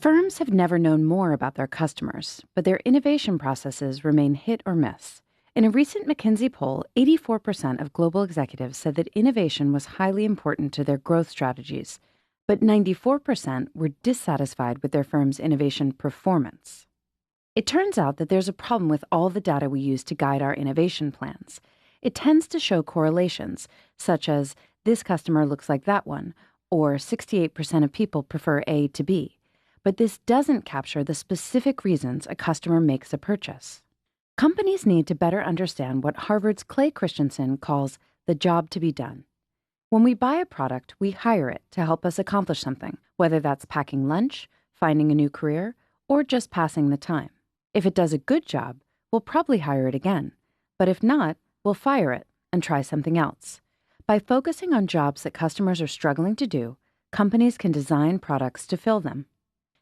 Firms have never known more about their customers, but their innovation processes remain hit or miss. In a recent McKinsey poll, 84% of global executives said that innovation was highly important to their growth strategies, but 94% were dissatisfied with their firm's innovation performance. It turns out that there's a problem with all the data we use to guide our innovation plans. It tends to show correlations, such as this customer looks like that one, or 68% of people prefer A to B. But this doesn't capture the specific reasons a customer makes a purchase. Companies need to better understand what Harvard's Clay Christensen calls the job to be done. When we buy a product, we hire it to help us accomplish something, whether that's packing lunch, finding a new career, or just passing the time. If it does a good job, we'll probably hire it again. But if not, we'll fire it and try something else. By focusing on jobs that customers are struggling to do, companies can design products to fill them.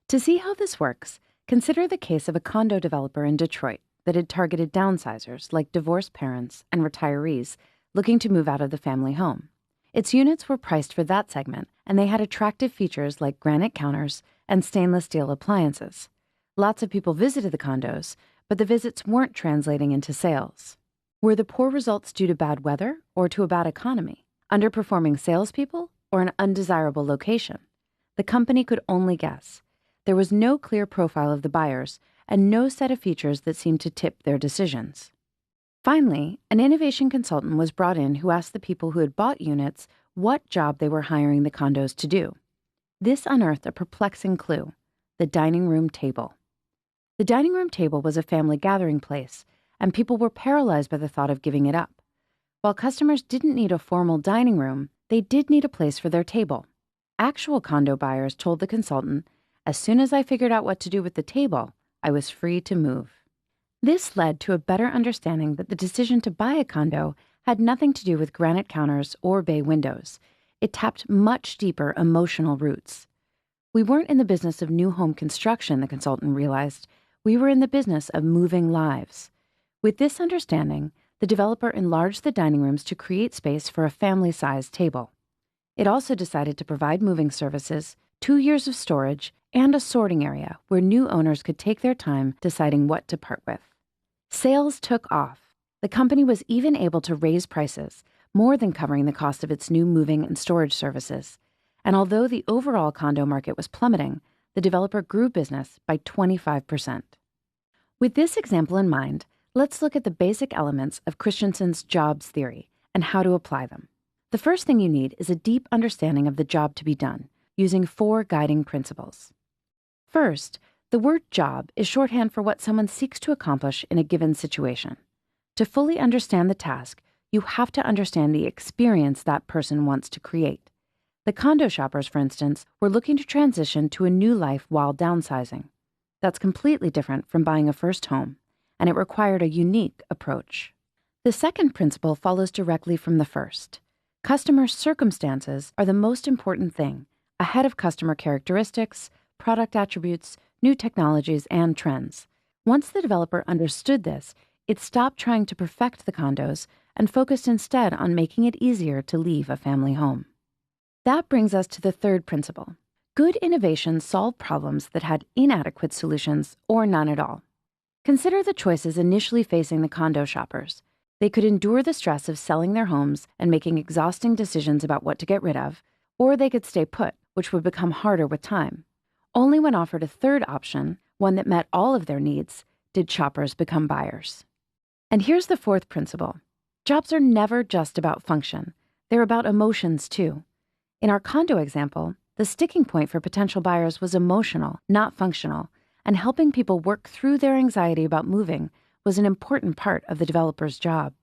To see how this works, consider the case of a condo developer in Detroit that had targeted downsizers like divorced parents and retirees looking to move out of the family home. Its units were priced for that segment, and they had attractive features like granite counters and stainless steel appliances. Lots of people visited the condos, but the visits weren't translating into sales. Were the poor results due to bad weather or to a bad economy, underperforming salespeople, or an undesirable location? The company could only guess. There was no clear profile of the buyers and no set of features that seemed to tip their decisions. Finally, an innovation consultant was brought in who asked the people who had bought units what job they were hiring the condos to do. This unearthed a perplexing clue: the dining room table. The dining room table was a family gathering place, and people were paralyzed by the thought of giving it up. While customers didn't need a formal dining room, they did need a place for their table. Actual condo buyers told the consultant, "As soon as I figured out what to do with the table, I was free to move." This led to a better understanding that the decision to buy a condo had nothing to do with granite counters or bay windows. It tapped much deeper emotional roots. We weren't in the business of new home construction, the consultant realized. We were in the business of moving lives. With this understanding, the developer enlarged the dining rooms to create space for a family-sized table. It also decided to provide moving services, 2 years of storage, and a sorting area where new owners could take their time deciding what to part with. Sales took off. The company was even able to raise prices, more than covering the cost of its new moving and storage services. And although the overall condo market was plummeting, the developer grew business by 25%. With this example in mind, let's look at the basic elements of Christensen's jobs theory and how to apply them. The first thing you need is a deep understanding of the job to be done, using 4 guiding principles. First, the word job is shorthand for what someone seeks to accomplish in a given situation. To fully understand the task, you have to understand the experience that person wants to create. The condo shoppers, for instance, were looking to transition to a new life while downsizing. That's completely different from buying a first home, and it required a unique approach. The second principle follows directly from the first. Customer circumstances are the most important thing, ahead of customer characteristics, product attributes, new technologies, and trends. Once the developer understood this, it stopped trying to perfect the condos and focused instead on making it easier to leave a family home. That brings us to the third principle. Good innovations solve problems that had inadequate solutions or none at all. Consider the choices initially facing the condo shoppers. They could endure the stress of selling their homes and making exhausting decisions about what to get rid of, or they could stay put, which would become harder with time. Only when offered a third option, one that met all of their needs, did shoppers become buyers. And here's the fourth principle. Jobs are never just about function. They're about emotions, too. In our condo example, the sticking point for potential buyers was emotional, not functional, and helping people work through their anxiety about moving was an important part of the developer's job.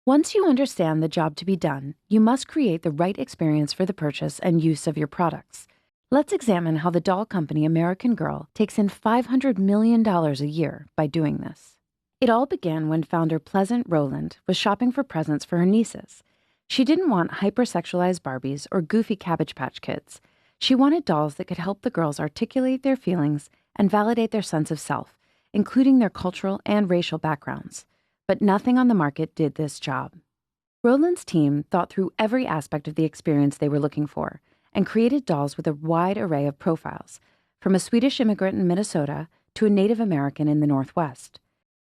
Once you understand the job to be done, you must create the right experience for the purchase and use of your products. Let's examine how the doll company American Girl takes in $500 million a year by doing this. It all began when founder Pleasant Rowland was shopping for presents for her nieces. She didn't want hypersexualized Barbies or goofy Cabbage Patch Kids. She wanted dolls that could help the girls articulate their feelings and validate their sense of self, including their cultural and racial backgrounds. But nothing on the market did this job. Rowland's team thought through every aspect of the experience they were looking for and created dolls with a wide array of profiles, from a Swedish immigrant in Minnesota to a Native American in the Northwest.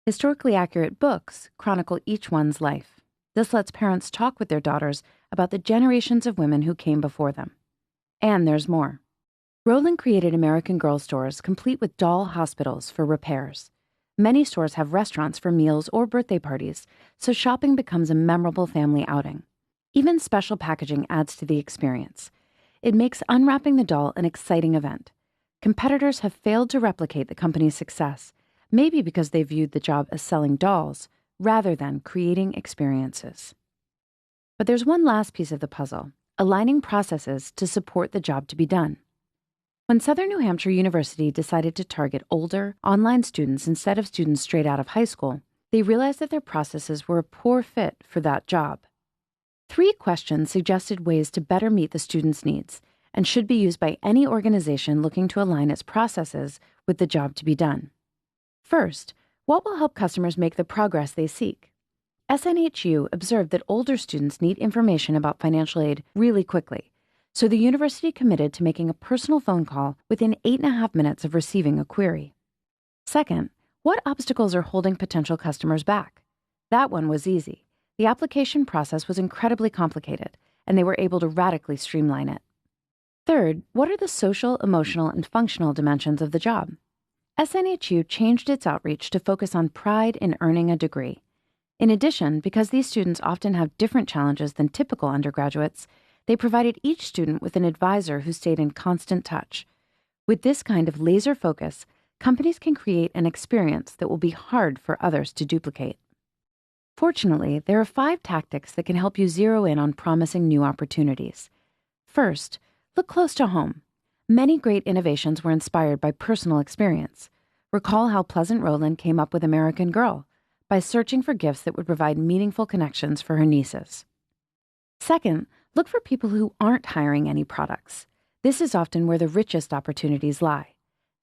Historically accurate books chronicle each one's life. This lets parents talk with their daughters about the generations of women who came before them. And there's more. Rowland created American Girl stores complete with doll hospitals for repairs. Many stores have restaurants for meals or birthday parties, so shopping becomes a memorable family outing. Even special packaging adds to the experience. It makes unwrapping the doll an exciting event. Competitors have failed to replicate the company's success, maybe because they viewed the job as selling dolls rather than creating experiences. But there's one last piece of the puzzle: aligning processes to support the job to be done. When Southern New Hampshire University decided to target older, online students instead of students straight out of high school, they realized that their processes were a poor fit for that job. 3 questions suggested ways to better meet the students' needs and should be used by any organization looking to align its processes with the job to be done. First, what will help customers make the progress they seek? SNHU observed that older students need information about financial aid really quickly, so the university committed to making a personal phone call within 8.5 minutes of receiving a query. Second, what obstacles are holding potential customers back? That one was easy. The application process was incredibly complicated, and they were able to radically streamline it. Third, what are the social, emotional, and functional dimensions of the job? SNHU changed its outreach to focus on pride in earning a degree. In addition, because these students often have different challenges than typical undergraduates, they provided each student with an advisor who stayed in constant touch. With this kind of laser focus, companies can create an experience that will be hard for others to duplicate. Fortunately, there are 5 tactics that can help you zero in on promising new opportunities. First, look close to home. Many great innovations were inspired by personal experience. Recall how Pleasant Rowland came up with American Girl by searching for gifts that would provide meaningful connections for her nieces. Second, look for people who aren't hiring any products. This is often where the richest opportunities lie.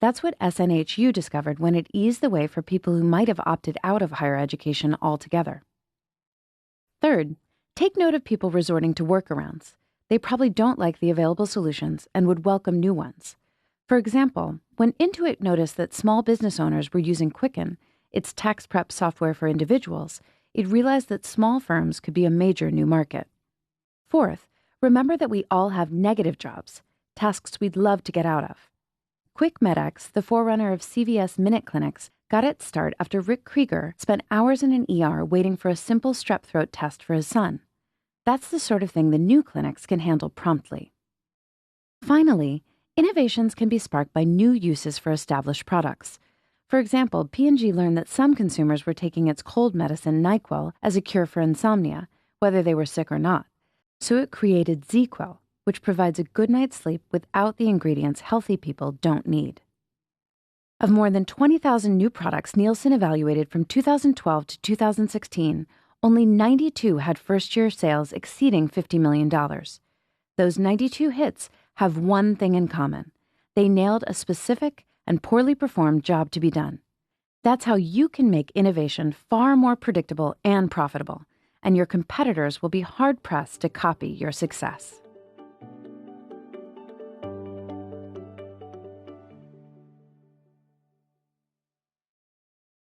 That's what SNHU discovered when it eased the way for people who might have opted out of higher education altogether. Third, take note of people resorting to workarounds. They probably don't like the available solutions and would welcome new ones. For example, when Intuit noticed that small business owners were using Quicken, its tax prep software for individuals, it realized that small firms could be a major new market. Fourth, remember that we all have negative jobs, tasks we'd love to get out of. QuickMedX, the forerunner of CVS Minute Clinics, got its start after Rick Krieger spent hours in an ER waiting for a simple strep throat test for his son. That's the sort of thing the new clinics can handle promptly. Finally, innovations can be sparked by new uses for established products. For example, P&G learned that some consumers were taking its cold medicine NyQuil as a cure for insomnia, whether they were sick or not. So it created ZzzQuil, which provides a good night's sleep without the ingredients healthy people don't need. Of more than 20,000 new products Nielsen evaluated from 2012 to 2016, only 92 had first-year sales exceeding $50 million. Those 92 hits have one thing in common. They nailed a specific and poorly performed job to be done. That's how you can make innovation far more predictable and profitable, and your competitors will be hard-pressed to copy your success.